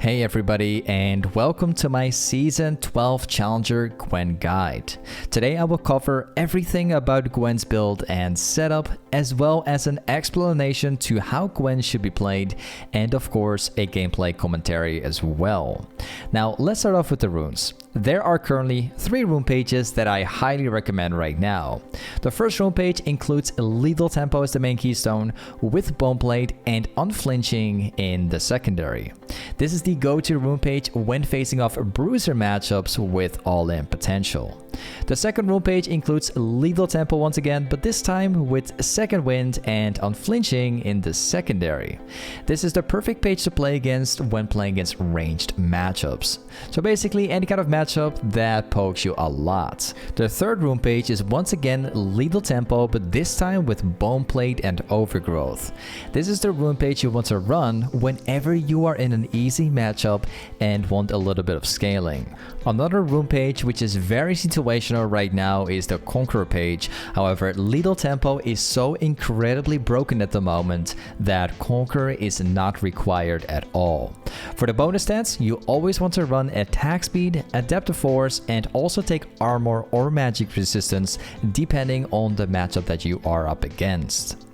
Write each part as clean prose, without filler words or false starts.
Hey everybody, and welcome to my Season 12 Challenger Gwen Guide. Today I will cover everything about Gwen's build and setup, as well as an explanation to how Gwen should be played, and of course a gameplay commentary as well. Now let's start off with the runes. There are currently 3 rune pages that I highly recommend right now. The first rune page includes Lethal Tempo as the main keystone, with Boneblade and Unflinching in the secondary. This is the go-to rune page when facing off bruiser matchups with all-in potential. The second rune page includes Lethal Tempo once again, but this time with Second Wind and Unflinching in the secondary. This is the perfect page to play against when playing against ranged matchups. So basically any kind of matchup that pokes you a lot. The third rune page is once again Lethal Tempo, but this time with Boneblade and Overgrowth. This is the rune page you want to run whenever you are in an easy matchup and want a little bit of scaling. Another rune page which is very situational right now is the Conqueror page. However, Lethal Tempo is so incredibly broken at the moment that Conqueror is not required at all. For the bonus stats, you always want to run attack speed, adaptive force, and also take armor or magic resistance depending on the matchup that you are up against.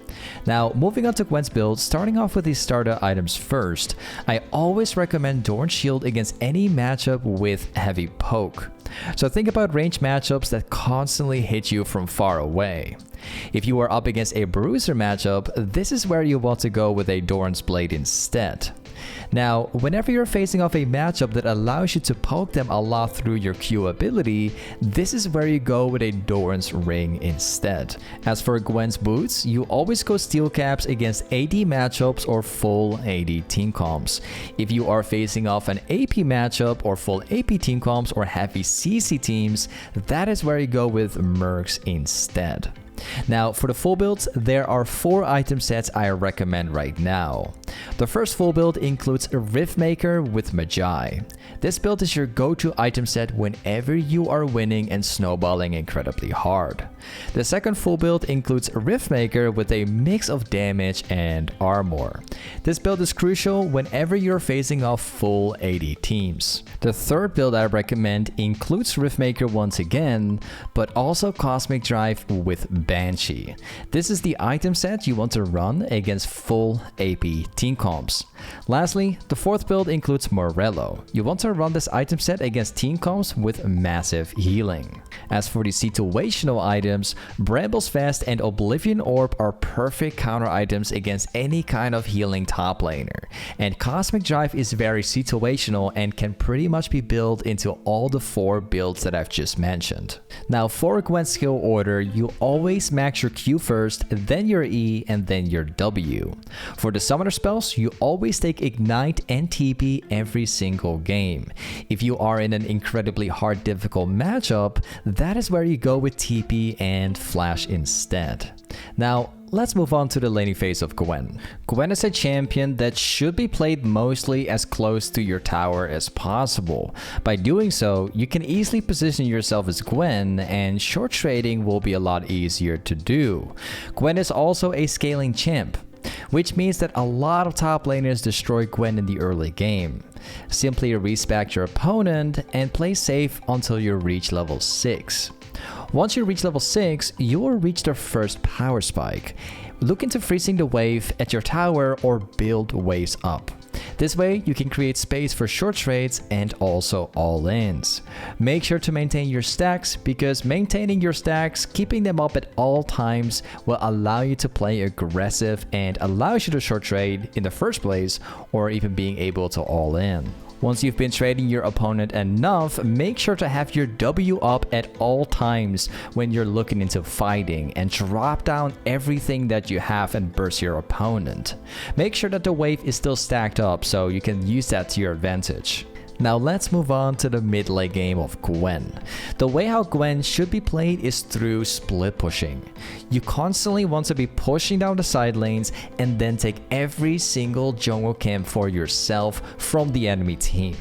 Now, moving on to Gwen's build, starting off with the starter items first, I always recommend Dorn Shield against any matchup with heavy poke. So think about ranged matchups that constantly hit you from far away. If you are up against a bruiser matchup, this is where you want to go with a Dorn's Blade instead. Now, whenever you're facing off a matchup that allows you to poke them a lot through your Q ability, this is where you go with a Doran's Ring instead. As for Gwen's boots, you always go steel caps against AD matchups or full AD team comps. If you are facing off an AP matchup or full AP team comps or heavy CC teams, that is where you go with Mercs instead. Now, for the full builds, there are 4 item sets I recommend right now. The first full build includes a Riftmaker with Magi. This build is your go-to item set whenever you are winning and snowballing incredibly hard. The second full build includes a Riftmaker with a mix of damage and armor. This build is crucial whenever you're facing off full AD teams. The third build I recommend includes Riftmaker once again, but also Cosmic Drive with Banshee. This is the item set you want to run against full AP team comps. Lastly, the fourth build includes Morello. You want to run this item set against team comps with massive healing. As for the situational items, Bramble's Fast and Oblivion Orb are perfect counter items against any kind of healing top laner. And Cosmic Drive is very situational and can pretty much be built into all the 4 builds that I've just mentioned. Now, for Gwen's skill order, you always max your Q first, then your E, and then your W. For the summoner spells, you always take Ignite and TP every single game. If you are in an incredibly hard difficult matchup, that is where you go with TP and Flash instead. Now, let's move on to the laning phase of Gwen. Gwen is a champion that should be played mostly as close to your tower as possible. By doing so, you can easily position yourself as Gwen, and short trading will be a lot easier to do. Gwen is also a scaling champ, which means that a lot of top laners destroy Gwen in the early game. Simply respect your opponent and play safe until you reach level 6. Once you reach level 6, you will reach the first power spike. Look into freezing the wave at your tower or build waves up. This way, you can create space for short trades and also all-ins. Make sure to maintain your stacks, because maintaining your stacks, keeping them up at all times, will allow you to play aggressive and allows you to short trade in the first place, or even being able to all-in. Once you've been trading your opponent enough, make sure to have your W up at all times when you're looking into fighting, and drop down everything that you have and burst your opponent. Make sure that the wave is still stacked up so you can use that to your advantage. Now let's move on to the mid lane game of Gwen. The way how Gwen should be played is through split pushing. You constantly want to be pushing down the side lanes and then take every single jungle camp for yourself from the enemy team.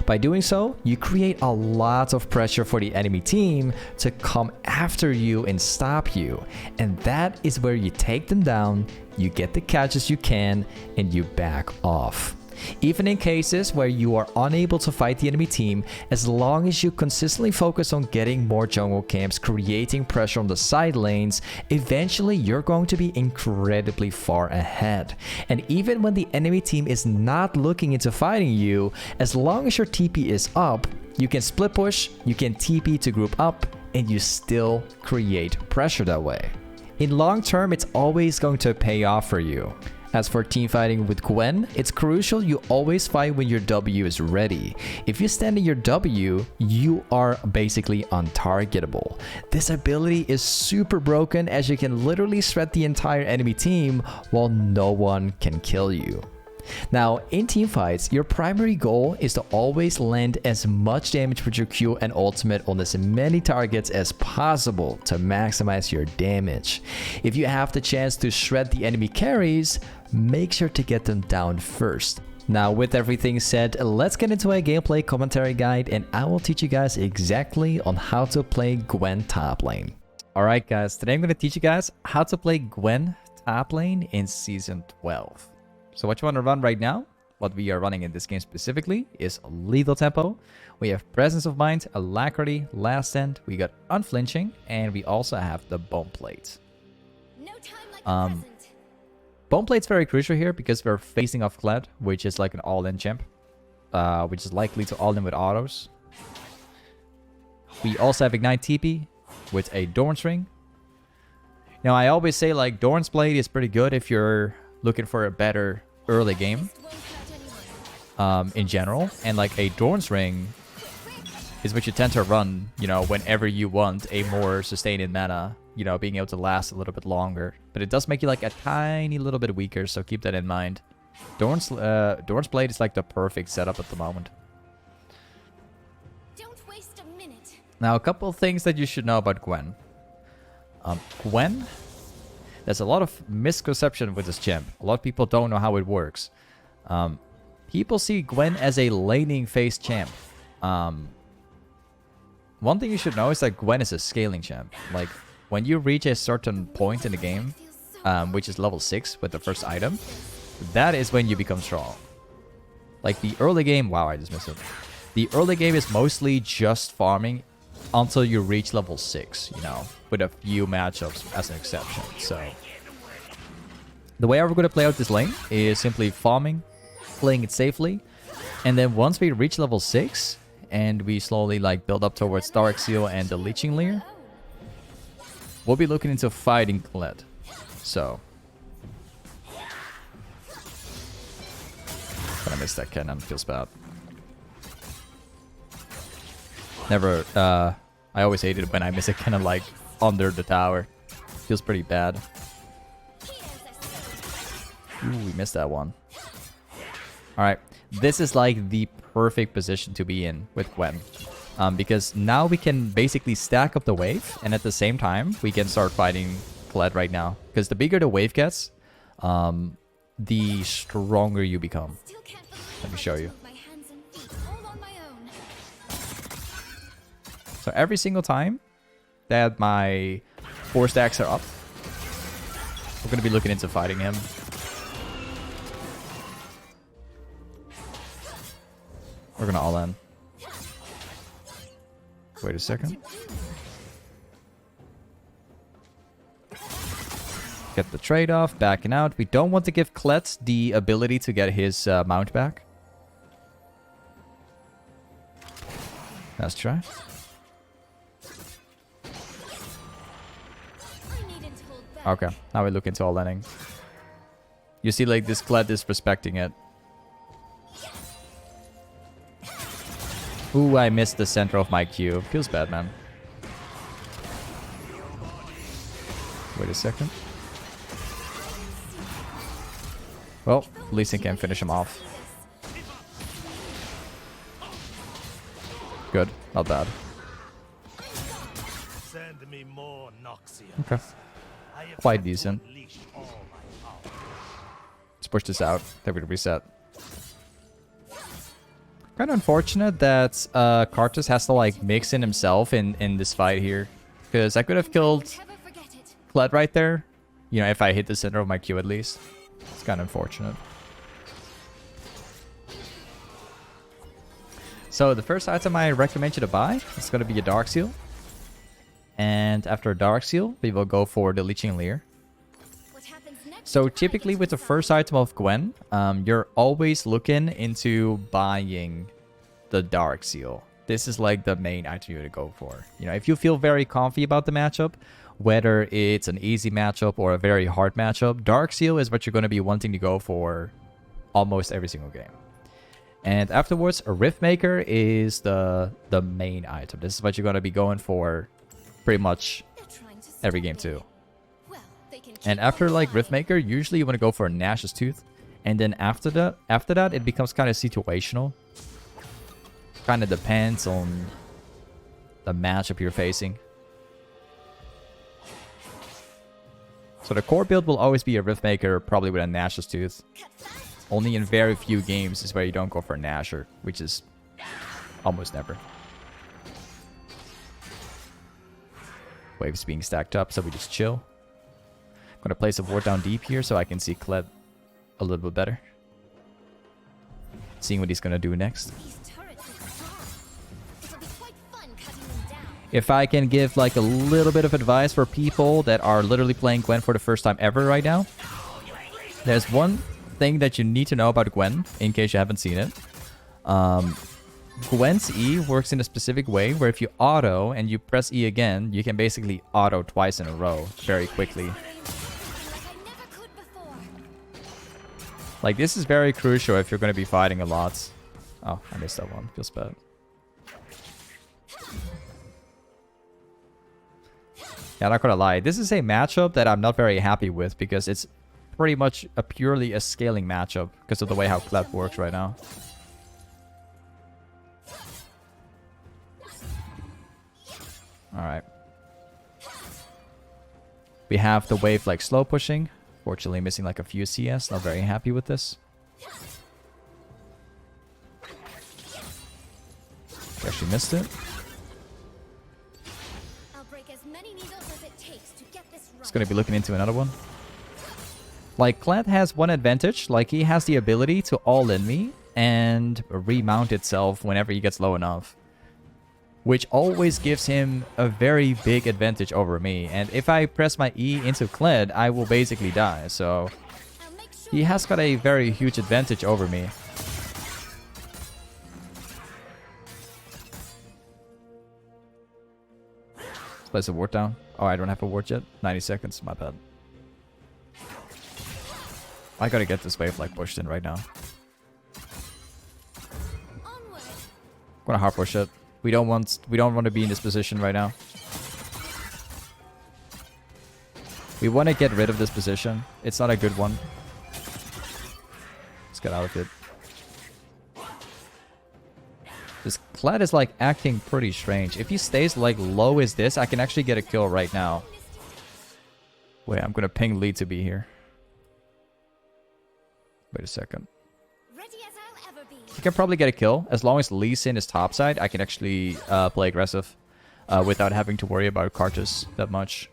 By doing so, you create a lot of pressure for the enemy team to come after you and stop you. And that is where you take them down, you get the catches you can, and you back off. Even in cases where you are unable to fight the enemy team, as long as you consistently focus on getting more jungle camps, creating pressure on the side lanes, eventually you're going to be incredibly far ahead. And even when the enemy team is not looking into fighting you, as long as your TP is up, you can split push, you can TP to group up, and you still create pressure that way. In long term, it's always going to pay off for you. As for team fighting with Gwen, it's crucial you always fight when your W is ready. If you stand in your W, you are basically untargetable. This ability is super broken as you can literally shred the entire enemy team while no one can kill you. Now, in teamfights, your primary goal is to always land as much damage with your Q and ultimate on as many targets as possible to maximize your damage. If you have the chance to shred the enemy carries, make sure to get them down first. Now, with everything said, let's get into a gameplay commentary guide and I will teach you guys exactly on how to play Gwen top lane. Alright guys, today I'm going to teach you guys how to play Gwen top lane in Season 12. So what you want to run right now, what we are running in this game specifically, is lethal tempo. We have presence of mind, alacrity, last stand, we got unflinching, and we also have the bone plate. No time like Bone plate's very crucial here because we're facing off Kled, which is like an all-in champ, which is likely to all-in with autos. We also have Ignite TP with a Dorn's Ring. Now I always say like Dorn's Blade is pretty good if you're looking for a better early game in general, and like a Dorn's Ring is what you tend to run, you know, whenever you want a more sustained mana, you know, being able to last a little bit longer. But it does make you like a tiny little bit weaker, so keep that in mind. Dorn's Blade is like the perfect setup at the moment. Don't waste a minute. Now, a couple of things that you should know about Gwen. Gwen, there's a lot of misconception with this champ. A lot of people don't know how it works. People see Gwen as a laning phase champ. One thing you should know is that Gwen is a scaling champ. Like, when you reach a certain point in the game, which is level 6 with the first item, that is when you become strong. Like, the early game... Wow, I just missed it. The early game is mostly just farming until you reach level 6, you know, with a few matchups as an exception. So the way we're going to play out this lane is simply farming, playing it safely, and then once we reach level 6 and we slowly like build up towards Dark Seal and the Leeching Leer, we'll be looking into fighting Kled. So I missed that cannon, feels bad. Never, I always hated it when I miss a cannon like under the tower. Feels pretty bad. Ooh, we missed that one. Alright, this is like the perfect position to be in with Gwen. Because now we can basically stack up the wave, and at the same time, we can start fighting Kled right now. Because the bigger the wave gets, the stronger you become. Let me show you. So every single time that my 4 stacks are up, we're going to be looking into fighting him. We're going to all in. Wait a second. Get the trade-off, backing out. We don't want to give Kled the ability to get his mount back. Let's try. Okay, now we look into all inning. You see, like, this Kled is respecting it. Ooh, I missed the center of my Q. Feels bad, man. Wait a second. Well, at least I can finish him off. Good, not bad. Okay. Quite decent. Let's push this out. Then we reset. Kind of unfortunate that Karthus has to like mix in himself in this fight here. Because I could have killed Kled right there. You know, if I hit the center of my Q at least. It's kind of unfortunate. So the first item I recommend you to buy is going to be a Dark Seal. And after a Dark Seal, we will go for the Leeching Leer. What happens next? So typically with the first item of Gwen, you're always looking into buying the Dark Seal. This is like the main item you to go for. You know, if you feel very comfy about the matchup, whether it's an easy matchup or a very hard matchup, Dark Seal is what you're going to be wanting to go for almost every single game. And afterwards, a Rift Maker is the main item. This is what you're going to be going for pretty much every game too. Well, they can And keep after on like trying. Rift Maker, usually you want to go for a Nash's Tooth. And then after that, it becomes kind of situational. Kind of depends on the matchup you're facing. So the core build will always be a Rift Maker, probably with a Nash's Tooth. Cut fast. Only in very few games is where you don't go for a Nasher, which is almost never. Waves being stacked up, so we just chill. I'm gonna place a ward down deep here so I can see Kled a little bit better. Seeing what he's gonna do next. These turrets are strong. It'll be quite fun cutting them down. If I can give like a little bit of advice for people that are literally playing Gwen for the first time ever right now, there's one thing that you need to know about Gwen, in case you haven't seen it. Gwen's E works in a specific way where if you auto and you press E again, you can basically auto twice in a row very quickly. Like I never could before. Like, this is very crucial if you're going to be fighting a lot. Oh, I missed that one. Feels bad. Yeah, not gonna lie. This is a matchup that I'm not very happy with because it's pretty much purely a scaling matchup because of the way how Kled works right now. Alright. We have the wave like slow pushing. Fortunately missing like a few CS. Not very happy with this. Actually missed it. I'll break as many needles as it takes to get this right. It's gonna be looking into another one. Like, Kled has one advantage. Like, he has the ability to all-in me and remount itself whenever he gets low enough. Which always gives him a very big advantage over me. And if I press my E into Kled, I will basically die. So, I'll make sure he has got a very huge advantage over me. Let's place a ward down. Oh, I don't have a ward yet. 90 seconds, my bad. I gotta get this wave like pushed in right now. onward. I'm gonna hard push it. We don't want to be in this position right now. We want to get rid of this position. It's not a good one. Let's get out of it. This Kled is like acting pretty strange. If he stays like low as this, I can actually get a kill right now. Wait, I'm gonna ping Lee to be here. Wait a second. Ready as I'll ever be. I can probably get a kill. As long as Lee's in his top side, I can actually play aggressive without having to worry about Kartus that much.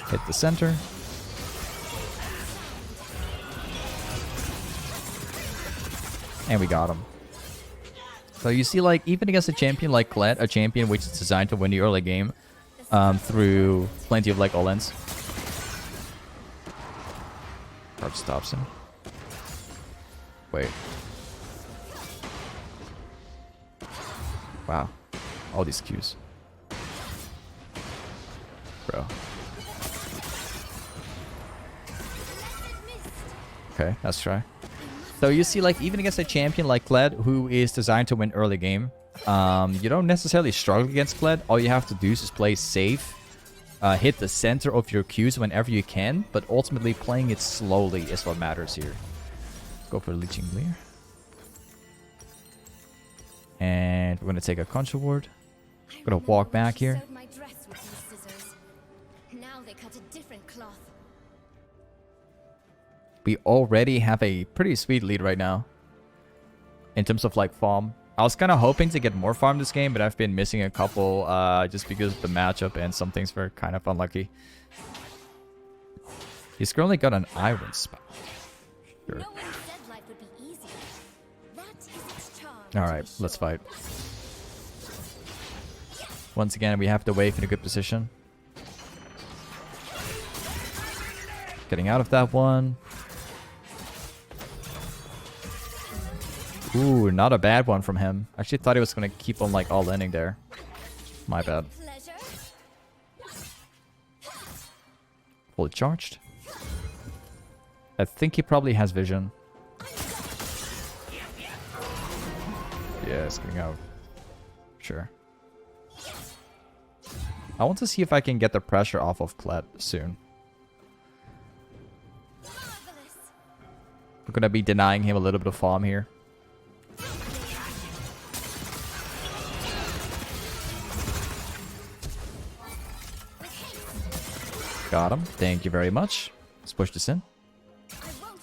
Hit the center. And we got him. So you see, like, even against a champion like Kled, a champion which is designed to win the early game through plenty of, like, all-ins. Hard stops him. Wait. Wow. All these Qs. Bro. Okay, let's try. So you see, like, even against a champion like Kled, who is designed to win early game, you don't necessarily struggle against Kled. All you have to do is just play safe. Hit the center of your Qs whenever you can, but ultimately playing it slowly is what matters here. Let's go for Leeching Leer. And we're going to take a Contra Ward. I Gonna remember walk when back she here. sewed my dress with these scissors. Now they cut a different cloth. We already have a pretty sweet lead right now. In terms of, like, farm. I was kind of hoping to get more farm this game, but I've been missing a couple just because of the matchup and some things were kind of unlucky. He's currently got an Iron Spout. Sure. No one said life would be easy. That is its charm. Alright, let's fight. Once again, we have the wave in a good position. Getting out of that one. Ooh, not a bad one from him. I actually thought he was going to keep on like all landing there. My bad. Pleasure. Fully charged. I think he probably has vision. Yeah, it's getting out. Sure. I want to see if I can get the pressure off of Kled soon. Marvelous. We're going to be denying him a little bit of farm here. Got him. Thank you very much. Let's push this in.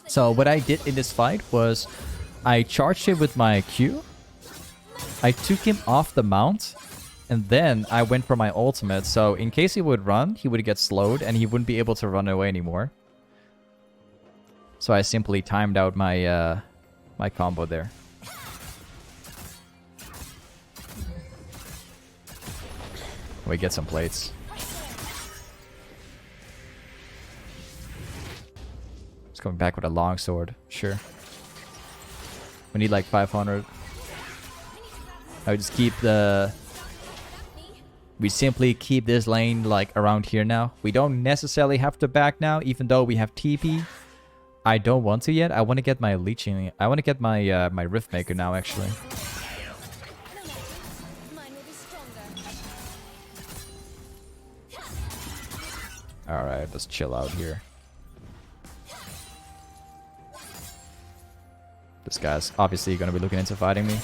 So what I did in this fight was I charged him with my Q. I took him off the mount. And then I went for my ultimate. So in case he would run, he would get slowed and he wouldn't be able to run away anymore. So I simply timed out my my combo there. We get some plates. Just going back with a long sword. Sure. We need like 500. I would just keep the... We simply keep this lane like around here now. We don't necessarily have to back now, even though we have TP. I don't want to yet. I want to get my leeching. I want to get my my Rift Maker now, actually. Mine will be stronger. Alright, let's chill out here. This guy's obviously going to be looking into fighting me.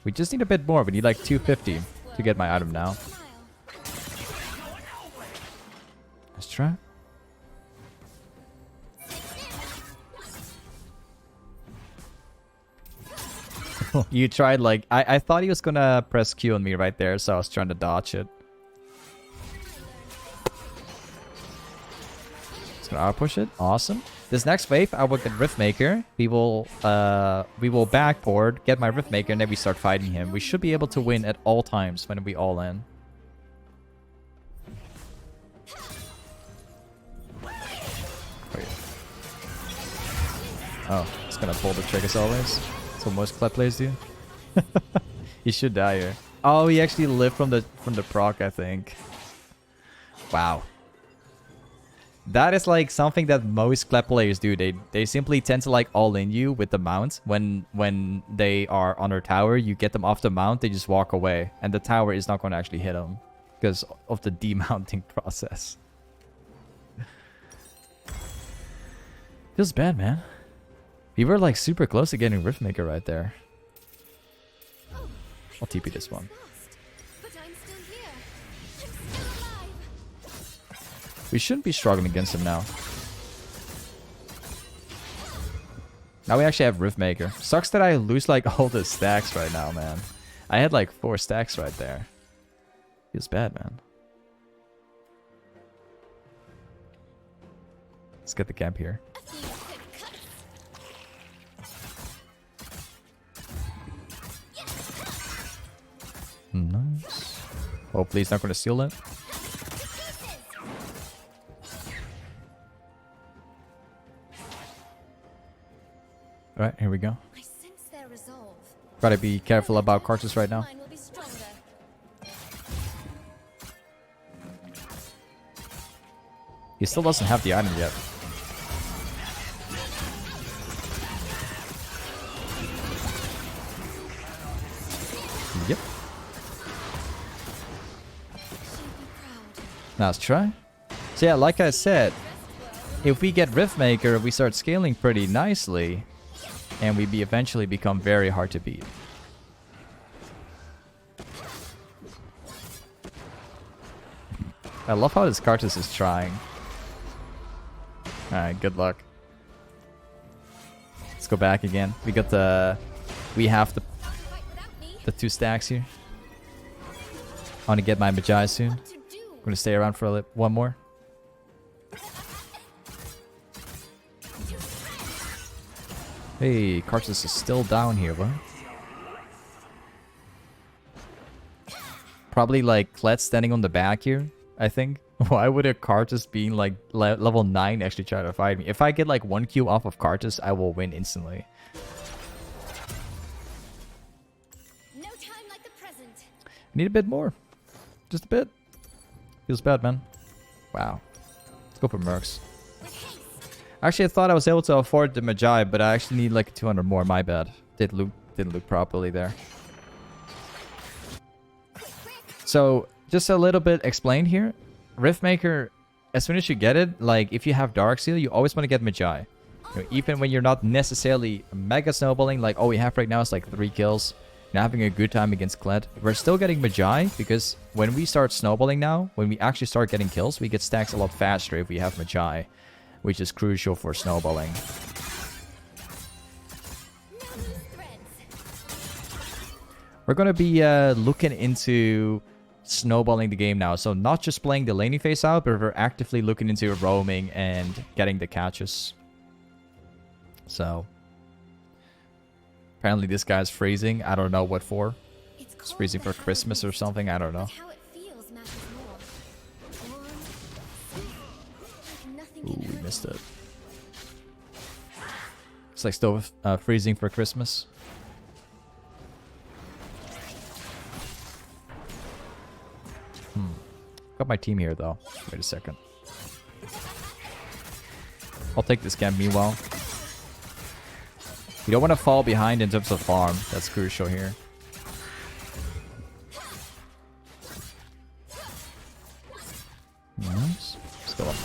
We just need a bit more. We need like 250 to get my item now. Let's try. You tried like... I thought he was going to press Q on me right there, so I was trying to dodge it. Just gonna outpush it. Awesome. This next wave, I will get Riftmaker. We will backboard, get my Riftmaker, and then we start fighting him. We should be able to win at all times when we all in. Wait. Oh, it's gonna pull the trick as always. That's what most Kled players do. He should die here. Oh, he actually lived from the proc, I think. Wow. That is like something that most Kled players do. They simply tend to like all in you with the mount. When they are on their tower, you get them off the mount, they just walk away. And the tower is not going to actually hit them because of the demounting process. Feels bad, man. We were like super close to getting Riftmaker right there. I'll TP this one. But I'm still here. I'm still alive. We shouldn't be struggling against him now. Now we actually have Riftmaker. Sucks that I lose like all the stacks right now, man. I had like 4 stacks right there. Feels bad, man. Let's get the camp here. A few quick cuts. Nice. Hopefully he's not going to steal it. Alright, here we go. I sense their resolve. Gotta be careful about Cartus right now. Mine will be stronger. He still doesn't have the item yet. Yep. Now let's try. So yeah, like I said, if we get Riftmaker, we start scaling pretty nicely. And we eventually become very hard to beat. I love how this Cartus is trying. Alright, good luck. Let's go back again. We got the... We have the 2 stacks here. I want to get my Magi soon. I'm going to stay around for one more. Hey, Kartus is still down here, what? Probably like Kled standing on the back here, I think. Why would a Kartus being like level 9 actually try to fight me? If I get like 1 Q off of Kartus, I will win instantly. No time like the present. Need a bit more. Just a bit. Feels bad, man. Wow. Let's go for Mercs. Actually, I thought I was able to afford the Magi, but I actually need like 200 more. My bad. Didn't look properly there. So, just a little bit explained here. Riftmaker, as soon as you get it, like if you have Dark Seal, you always want to get Magi. You know, even when you're not necessarily mega snowballing, like all we have right now is like 3 kills. You're having a good time against Kled. We're still getting Magi because when we start snowballing now, when we actually start getting kills, we get stacks a lot faster if we have Magi, which is crucial for snowballing. We're going to be looking into snowballing the game now. So not just playing the laning phase out, but we're actively looking into roaming and getting the catches. So apparently this guy's freezing. I don't know what for. It's freezing for Christmas or something. I don't know. Ooh, we missed it. It's like still freezing for Christmas. Got my team here though. Wait a second. I'll take this camp meanwhile. You don't want to fall behind in terms of farm. That's crucial here. Nice. Let's go up.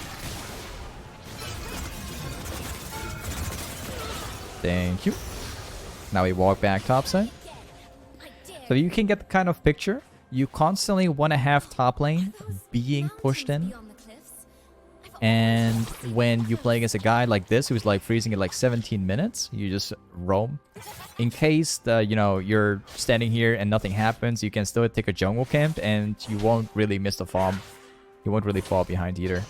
Thank you. Now we walk back topside. So you can get the kind of picture. You constantly want to have top lane being pushed in. And when you play against a guy like this who's like freezing at like 17 minutes, you just roam. In case you're standing here and nothing happens, you can still take a jungle camp and you won't really miss the farm. You won't really fall behind either.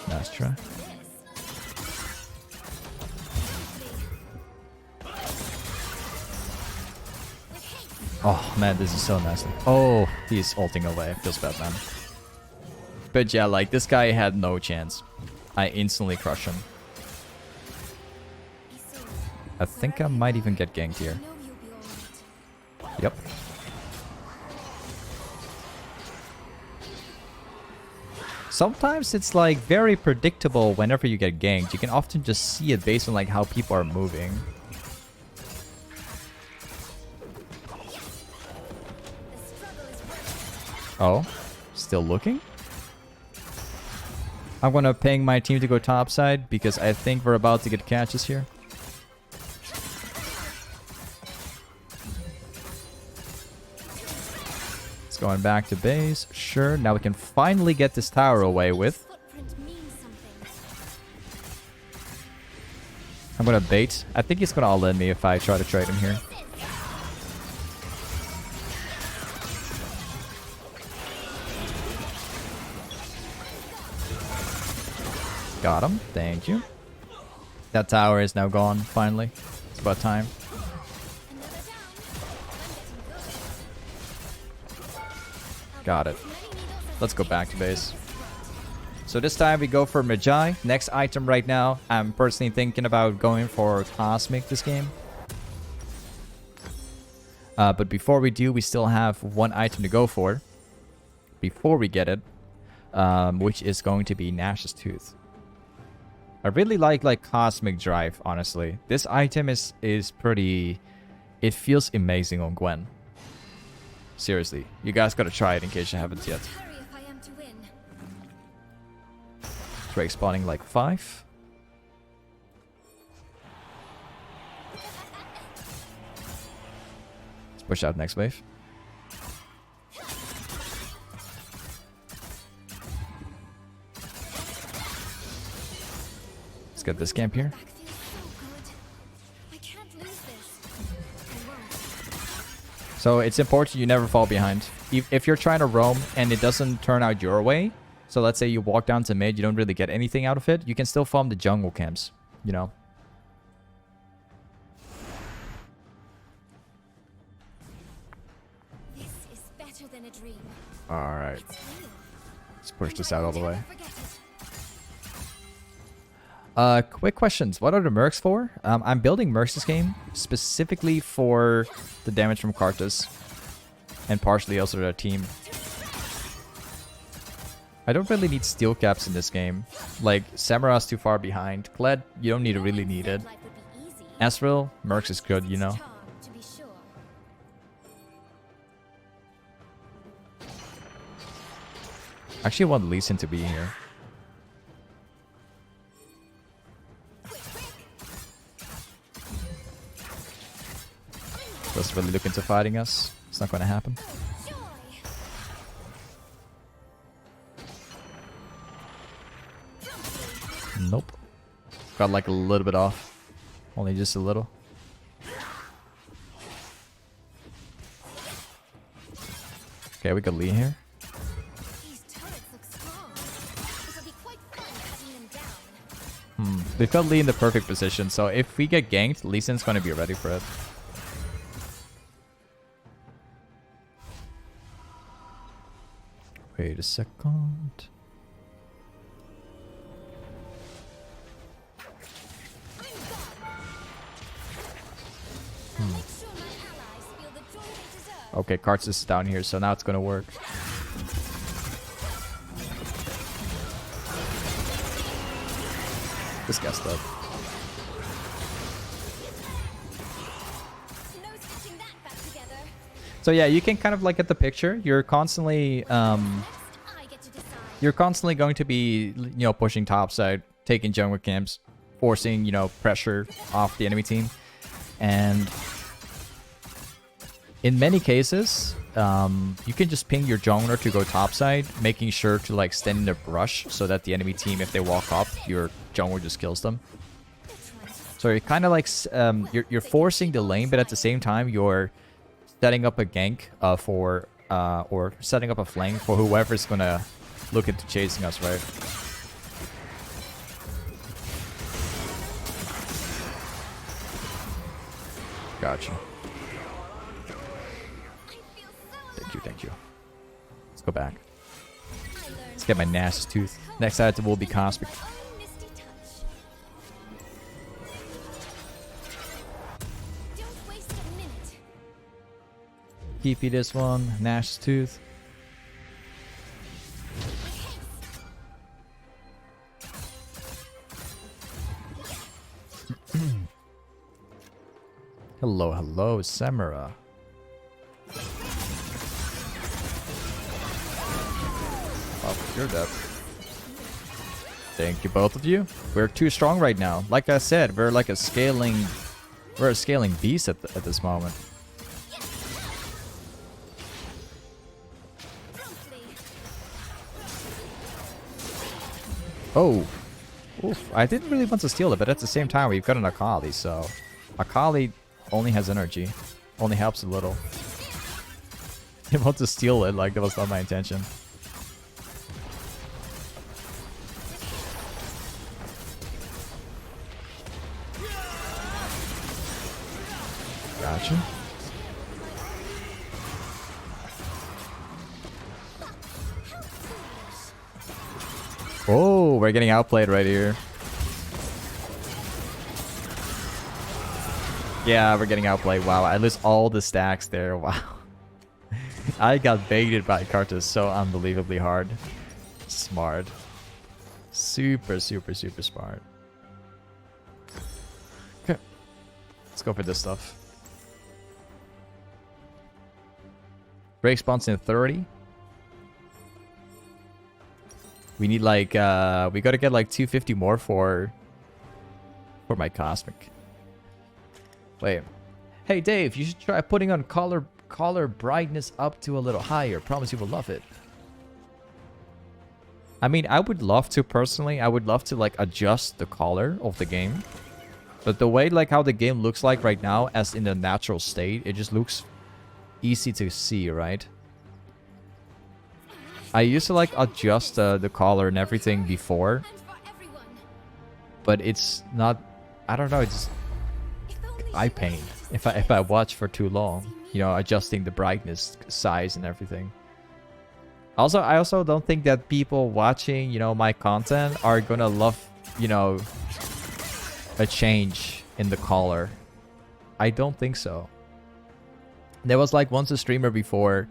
Nice try. Oh man, this is so nasty. Oh, he's ulting away. Feels bad, man. But yeah, like this guy had no chance. I instantly crush him. I think I might even get ganked here. Yep. Sometimes it's like very predictable whenever you get ganked. You can often just see it based on like how people are moving. Oh, still looking? I'm gonna ping my team to go topside because I think we're about to get catches here. It's going back to base. Sure, now we can finally get this tower away with. I'm gonna bait. I think he's gonna all-in me if I try to trade him here. Got him. Thank you. That tower is now gone, finally. It's about time. Got it. Let's go back to base. So this time we go for Magi. Next item right now. I'm personally thinking about going for Cosmic this game. But before we do, we still have one item to go for. Before we get it. Which is going to be Nash's Tooth. I really like Cosmic Drive, honestly. This item is pretty... It feels amazing on Gwen. Seriously. You guys gotta try it in case you haven't yet. Drake spawning like 5. Let's push out next wave. Let's get this camp here. So it's important you never fall behind. If you're trying to roam and it doesn't turn out your way, So let's say you walk down to mid, you don't really get anything out of it. You can still farm the jungle camps, you know. This is better than a dream. All right. It's real. Let's push And this I out all will the way. never forget it. Quick questions. What are the mercs for? I'm building mercs this game specifically for the damage from Karthus. And partially also their team. I don't really need steel caps in this game. Like, Samura's too far behind. Glad you don't need to really need it. Life would be easy. Asriel, mercs is good, you know. Charm, to be sure. I actually want Lee Sin to be here. Just really looking to fighting us. It's not going to happen. Joy. Nope. Got like a little bit off. Only just a little. Okay, we got Lee here. These turrets look strong. It'll be quite fun cutting them down. They've got Lee in the perfect position, so if we get ganked, Lee Sin's going to be ready for it. Wait a second. I'll make sure my allies feel the joy they deserve. Okay, Karthus is down here, so now it's going to work. This guy's dead. No stitching that back together. So yeah, you can kind of like get the picture. You're constantly Next, I get to decide. you're constantly going to be, you know, pushing topside, taking jungle camps, forcing, you know, pressure off the enemy team. And in many cases, you can just ping your jungler to go topside, making sure to like stand in the brush so that the enemy team, if they walk up, your jungler just kills them. So you're kind of like you're forcing the lane, but at the same time you're setting up a gank for or setting up a flank for whoever's gonna look into chasing us, right? Gotcha. Thank you. Let's go back. Let's get my Nash's Tooth. Next item will be Cosmic. Own misty touch. Don't waste a minute. Keepy this one. Nash's Tooth. Hello, Samura. Oh, you're dead. Thank you, both of you. We're too strong right now. Like I said, we're like a scaling beast at this moment. Oh. Oof. I didn't really want to steal it, but at the same time, we've got an Akali, so... Akali only has energy. Only helps a little. I want to steal it, like that was not my intention. Gotcha. Oh, we're getting outplayed right here. Yeah, we're getting outplayed. Wow, I lose all the stacks there. Wow. I got baited by Karthus so unbelievably hard. Smart. Super smart. Okay. Let's go for this stuff. Break spawns in 30. We need like, we gotta get like 250 more for my Cosmic. Wait. Hey Dave, you should try putting on color brightness up to a little higher. Promise you will love it. I mean, I would love to personally. I would love to like adjust the color of the game. But the way like how the game looks like right now as in the natural state, it just looks easy to see, right? I used to like adjust the color and everything before, And for everyone. but it's not. I don't know. It's If only eye you pain were if I watch for too long. You know, adjusting the brightness, size, and everything. Also, I also don't think that people watching, you know, my content are gonna love, you know, a change in the color. I don't think so. There was like once a streamer before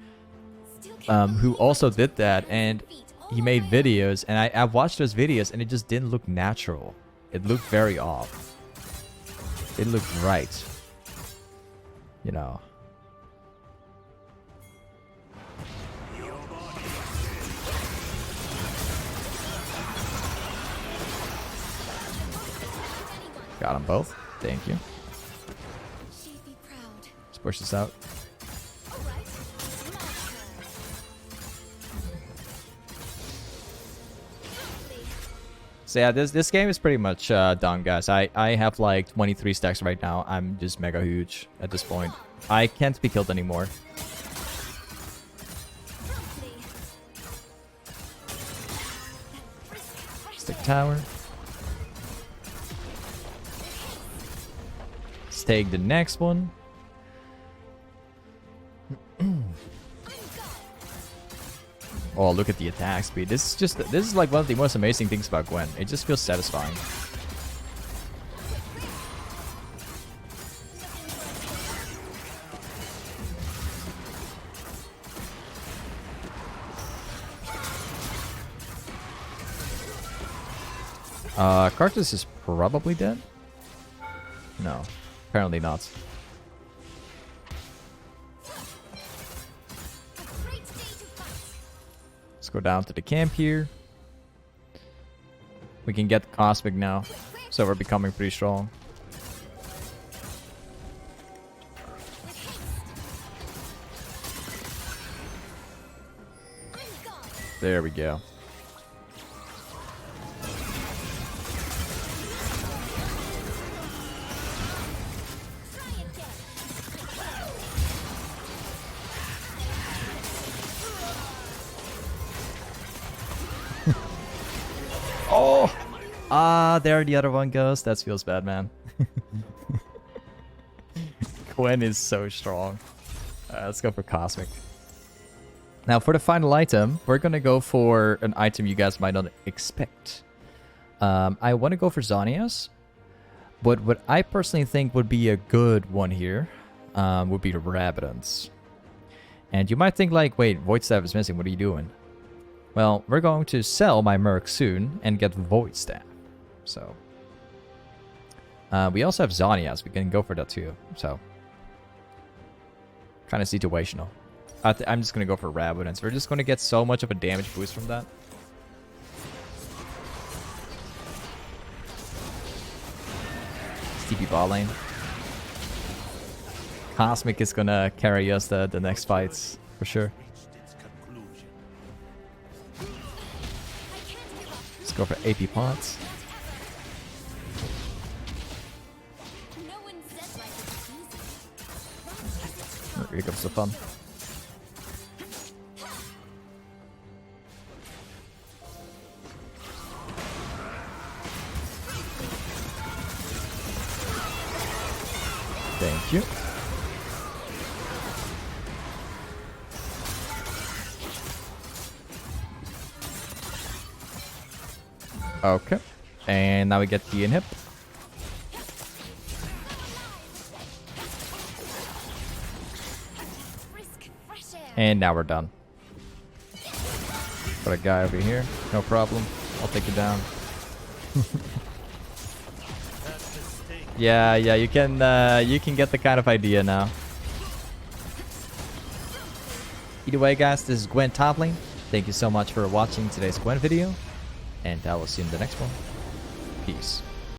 still can't who believe also I did that, and feet all he made around. videos, and I watched those videos, and it just didn't look natural. It looked very off. It looked right. You know. Got them both. Thank you. She'd be proud. Let's push this out. All right. My turn. Lovely. So yeah, this game is pretty much done, guys. I have like 23 stacks right now. I'm just mega huge at this point. I can't be killed anymore. Lovely. Stick tower. Let's take the next one. Oh, look at the attack speed. This is like one of the most amazing things about Gwen. It just feels satisfying. Cartus is probably dead. No, apparently not. A great day to fight. Let's go down to the camp here. We can get Cosmic now, so we're becoming pretty strong. With haste. I'm gone. There we go. Try again. Oh! Ah, there the other one goes. That feels bad, man. Gwen is so strong. Let's go for Cosmic. Now, for the final item, we're gonna go for an item you guys might not expect. I want to go for Zonias, but what I personally think would be a good one here would be the Rabidance. And you might think like, wait, Void Staff is missing. What are you doing? Well, we're going to sell my Merc soon and get Void Staff. So, we also have Zonias. We can go for that too. So, kind of situational. I'm just going to go for Rabidance. We're just going to get so much of a damage boost from that. TP ball lane. Cosmic is going to carry us the next fights, for sure. Let's go for AP pots. No one said life is easy. Here comes the fun. Thank you. Okay. And now we get the inhib. Brisk, fresh air. And now we're done. Got a guy over here. No problem. I'll take it down. Yeah, you can get the kind of idea now. Either way, guys, this is Gwen Toplane. Thank you so much for watching today's Gwen video, and I will see you in the next one. Peace.